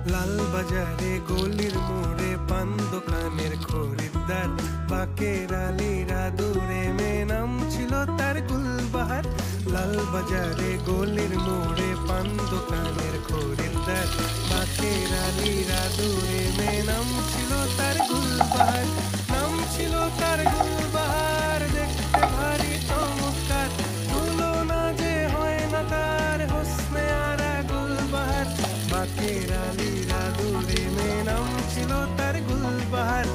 লাল বাজারে গলির মোড়ে পান দোকানের খরিদ্দার, বাকের আলীরা দূরে মে নাম ছিল তার গুলবাহার। লাল বাজারে গলির মোড়ে পান দোকানের খরিদ্দার, বাকের আলীরা দূরে মে নাম ছিল তার গুলবাহার। নাম ছিল তার গুলবাহার, দেখতে ভারী চমৎকার, তুলনা যে হয় না তার হোসনে আরা গুলবাহার। বাকের আলীরা দূরে মে নাম ছিল তার গুলবাহার।